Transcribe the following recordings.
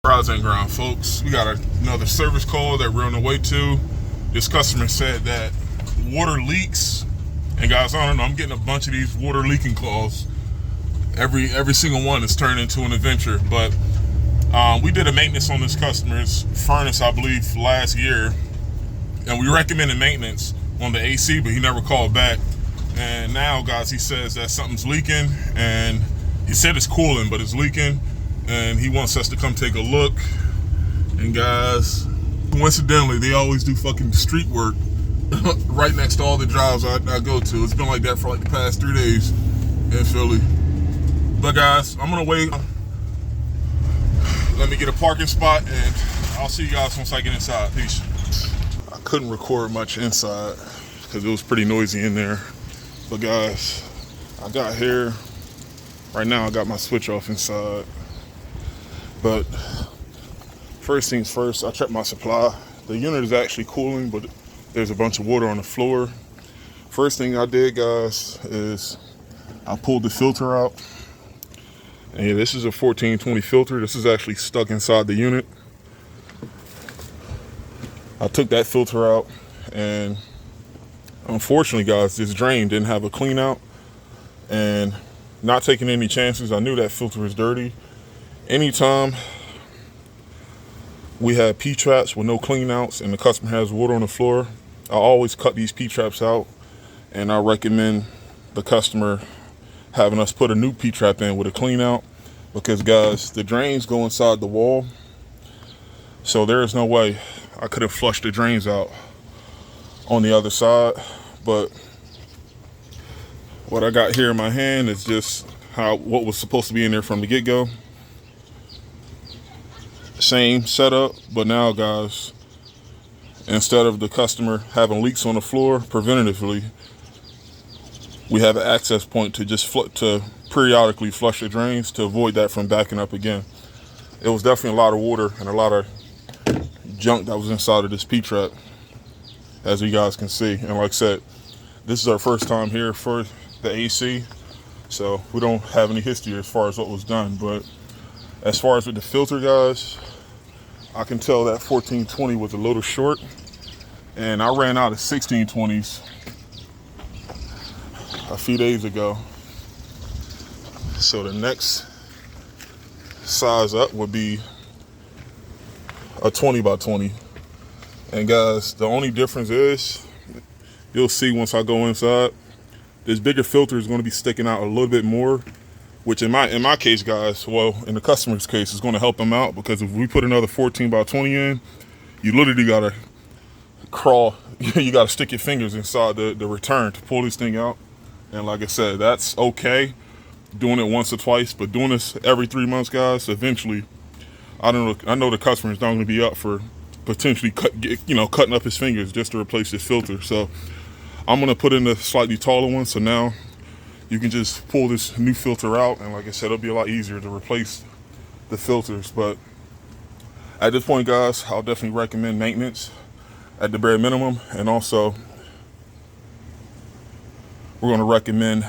Rising ground, folks. We got another service call that we're on the way to. This customer said that water leaks, and guys, I don't know, I'm getting a bunch of these water leaking calls. Every single one is turned into an adventure. But we did a maintenance on this customer's furnace, I believe, last year, and we recommended maintenance on the AC, but he never called back. And now, guys, he says that something's leaking, and he said it's cooling, but it's leaking. And he wants us to come take a look. And guys, coincidentally, they always do fucking street work right next to all the drives I go to. It's been like that for like the past 3 days in Philly. But guys, I'm gonna wait. Let me get a parking spot, and I'll see you guys once I get inside. Peace. I couldn't record much inside because it was pretty noisy in there. But guys, I got here. Right now I got my switch off inside. But first things first, I checked my supply. The unit is actually cooling, but there's a bunch of water on the floor. First thing I did, guys, is I pulled the filter out. And yeah, this is a 1420 filter. This is actually stuck inside the unit. I took that filter out, and unfortunately, guys, this drain didn't have a clean out. And not taking any chances, I knew that filter was dirty. Anytime we have P-traps with no clean outs and the customer has water on the floor, I always cut these P-traps out, and I recommend the customer having us put a new P-trap in with a clean out, because guys, the drains go inside the wall, so there is no way I could have flushed the drains out on the other side. But what I got here in my hand is just what was supposed to be in there from the get-go. Same setup, but now, guys, instead of the customer having leaks on the floor preventatively, we have an access point to just periodically flush the drains to avoid that from backing up again. It was definitely a lot of water and a lot of junk that was inside of this P-trap, as you guys can see. And like I said, this is our first time here for the AC, so we don't have any history as far as what was done. But as far as with the filter, guys, I can tell that 1420 was a little short, and I ran out of 1620s a few days ago. So the next size up would be a 20 by 20. And guys, the only difference is, you'll see once I go inside, this bigger filter is going to be sticking out a little bit more, which in my case, guys, well, in the customer's case, is going to help them out, because if we put another 14 by 20 in, you literally got to crawl. You got to stick your fingers inside the return to pull this thing out. And like I said, that's okay doing it once or twice, but doing this every 3 months, guys, eventually, I know the customer is not going to be up for potentially cutting up his fingers just to replace this filter. So I'm going to put in a slightly taller one, so now you can just pull this new filter out, and like I said, it'll be a lot easier to replace the filters. But at this point, guys, I'll definitely recommend maintenance at the bare minimum. And also, we're going to recommend,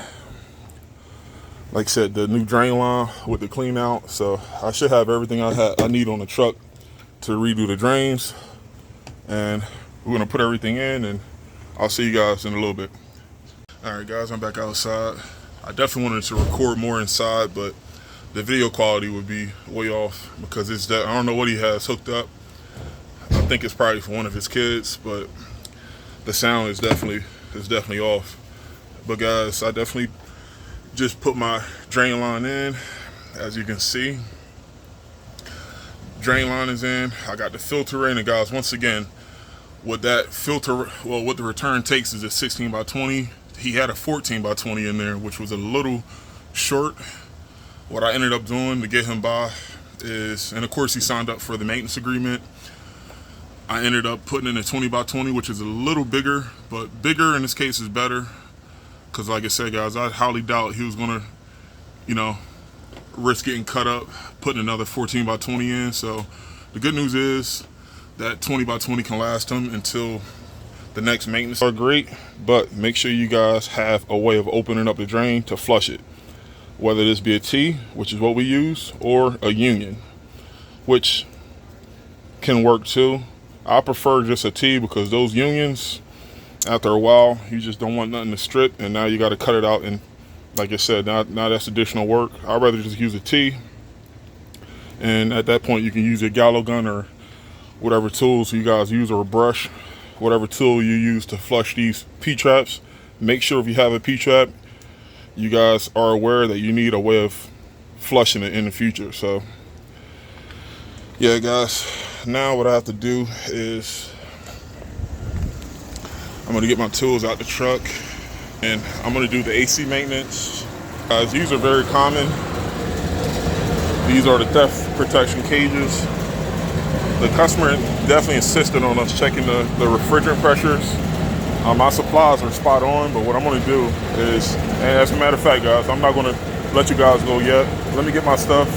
like I said, the new drain line with the clean out. So I should have everything I need on the truck to redo the drains. And we're going to put everything in, and I'll see you guys in a little bit. Alright guys, I'm back outside. I definitely wanted to record more inside, but the video quality would be way off, because I don't know what he has hooked up. I think it's probably for one of his kids, but the sound is definitely off. But guys, I definitely just put my drain line in. As you can see, drain line is in. I got the filter in, and guys, once again, what that filter, well, what the return takes is a 16 by 20. He had a 14 by 20 in there, which was a little short. What I ended up doing to get him by is, and of course he signed up for the maintenance agreement, I ended up putting in a 20 by 20, which is a little bigger, but bigger in this case is better, because like I said, guys, I highly doubt he was gonna, risk getting cut up putting another 14 by 20 in. So the good news is that 20 by 20 can last him until the next maintenance. Are great, but make sure you guys have a way of opening up the drain to flush it, whether this be a T, which is what we use, or a union. which can work too. I prefer just a T because those unions, after a while, you just don't want nothing to strip, and now you got to cut it out. And like I said, now that's additional work. I'd rather just use a T, and at that point you can use your gallow gun or whatever tools you guys use, or a brush, whatever tool you use to flush these P-traps. Make sure if you have a P-trap, you guys are aware that you need a way of flushing it in the future. So yeah guys, now what I have to do is I'm gonna get my tools out the truck and I'm gonna do the AC maintenance. Guys, these are very common. These are the theft protection cages. The customer definitely insisted on us checking the refrigerant pressures. My supplies are spot on, but what I'm gonna do is, and as a matter of fact guys, I'm not gonna let you guys go yet. Let me get my stuff.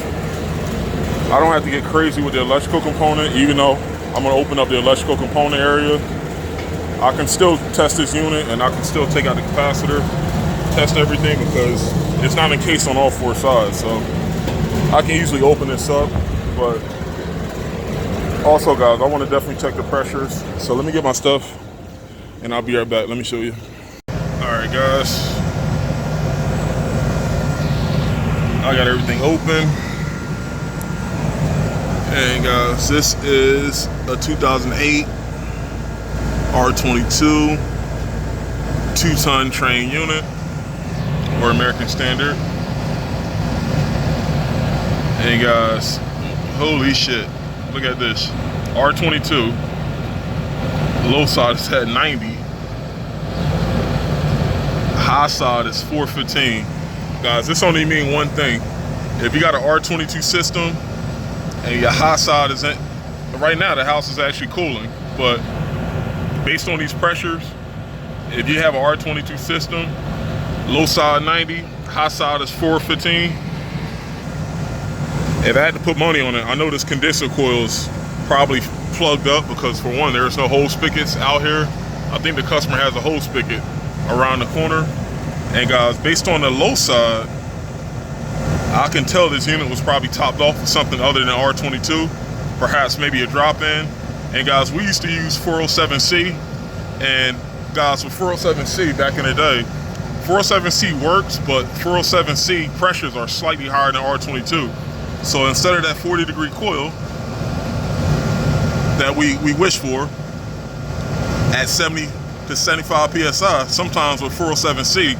I don't have to get crazy with the electrical component, even though I'm gonna open up the electrical component area. I can still test this unit and I can still take out the capacitor, test everything, because it's not encased on all four sides. So I can easily open this up, but also guys, I want to definitely check the pressures. So let me get my stuff and I'll be right back. Let me show you. All right guys, I got everything open. And guys, this is a 2008 R22 2-ton train unit, or American Standard. And guys, holy shit, look at this. R22, low side is at 90, high side is 415. Guys, this only mean one thing. If you got an R22 system and your high side is in, right now the house is actually cooling, but based on these pressures, if you have an R22 system, low side 90, high side is 415. If I had to put money on it, I know this condenser coil is probably plugged up because, for one, there's no hose spigots out here. I think the customer has a hose spigot around the corner. And guys, based on the low side, I can tell this unit was probably topped off with something other than R22, perhaps maybe a drop-in. And guys, we used to use 407C, and guys, with 407C back in the day, 407C works, but 407C pressures are slightly higher than R22. So instead of that 40-degree coil that we wish for at 70 to 75 PSI, sometimes with 407C,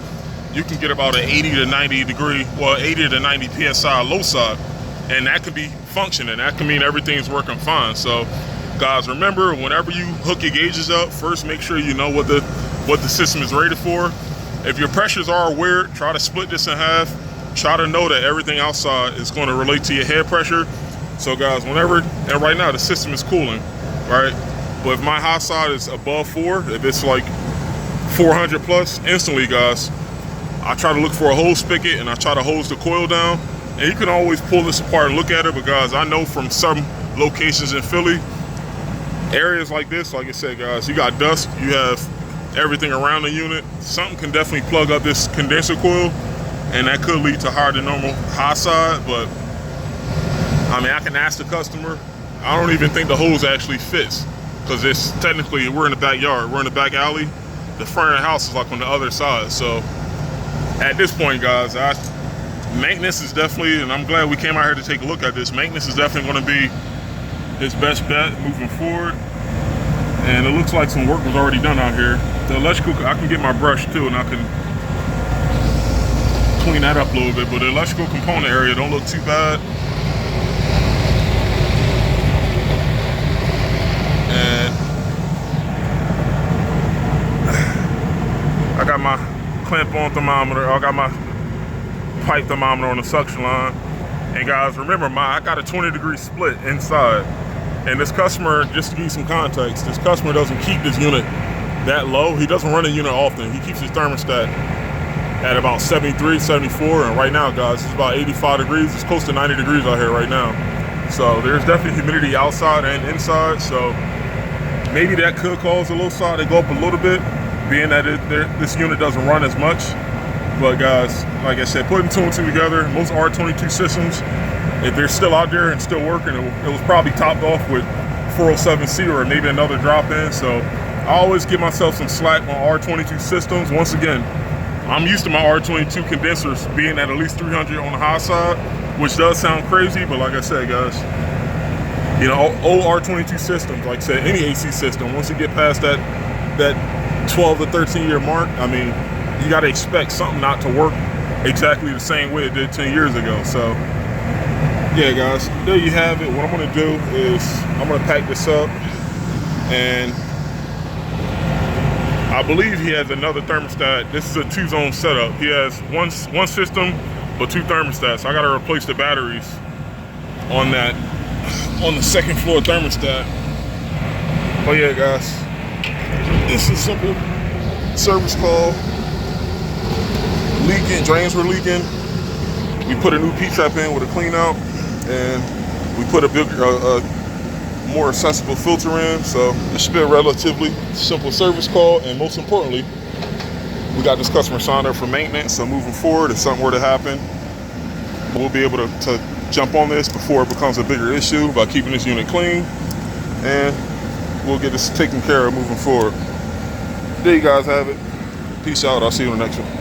you can get about an 80 to 90 degree, well, 80 to 90 PSI low side, and that could be functioning. That can mean everything's working fine. So guys, remember, whenever you hook your gauges up, first make sure you know what the system is rated for. If your pressures are weird, try to split this in half. Try to know that everything outside is going to relate to your head pressure. So guys, whenever, and right now the system is cooling, right? But if my high side is above 4, if it's like 400 plus, instantly guys, I try to look for a hose spigot and I try to hose the coil down. And you can always pull this apart and look at it, but guys, I know from some locations in Philly, areas like this, like I said guys, you got dust, you have everything around the unit, something can definitely plug up this condenser coil, and that could lead to higher than normal high side. But I mean, I can ask the customer. I don't even think the hose actually fits, because it's technically, we're in the backyard, we're in the back alley. The front of the house is like on the other side. So at this point guys, maintenance is definitely, and I'm glad we came out here to take a look at this, maintenance is definitely going to be his best bet moving forward. And it looks like some work was already done out here. The electrical, I can get my brush too and I can clean that up a little bit, but the electrical component area don't look too bad. And I got my clamp on thermometer, I got my pipe thermometer on the suction line. And guys, remember, I got a 20-degree split inside. And this customer, just to give you some context, this customer doesn't keep this unit that low. He doesn't run the unit often. He keeps his thermostat at about 73, 74. And right now, guys, it's about 85 degrees. It's close to 90 degrees out here right now. So there's definitely humidity outside and inside. So maybe that could cause the low side to go up a little bit, being that this unit doesn't run as much. But guys, like I said, putting two and two together, most R22 systems if they're still out there and still working, it was probably topped off with 407C or maybe another drop-in. So I always give myself some slack on R22 systems. Once again, I'm used to my R22 condensers being at least 300 on the high side, which does sound crazy, but like I said, guys, you know, old R22 systems, like I said, any AC system, once you get past that 12 to 13 year mark, I mean, you got to expect something not to work exactly the same way it did 10 years ago. So yeah, guys, there you have it. What I'm going to do is I'm going to pack this up, and I believe he has another thermostat. This is a 2-zone setup. He has one system, but 2 thermostats. I got to replace the batteries on the second floor thermostat. But yeah, guys, this is a simple service call. Leaking, drains were leaking. We put a new P-trap in with a clean out, and we put a bigger, more accessible filter in. So it should be a relatively simple service call, and most importantly, we got this customer signed up for maintenance. So moving forward, if something were to happen, we'll be able to jump on this before it becomes a bigger issue by keeping this unit clean, and we'll get this taken care of moving forward. There you guys have it. Peace out. I'll see you in the next one.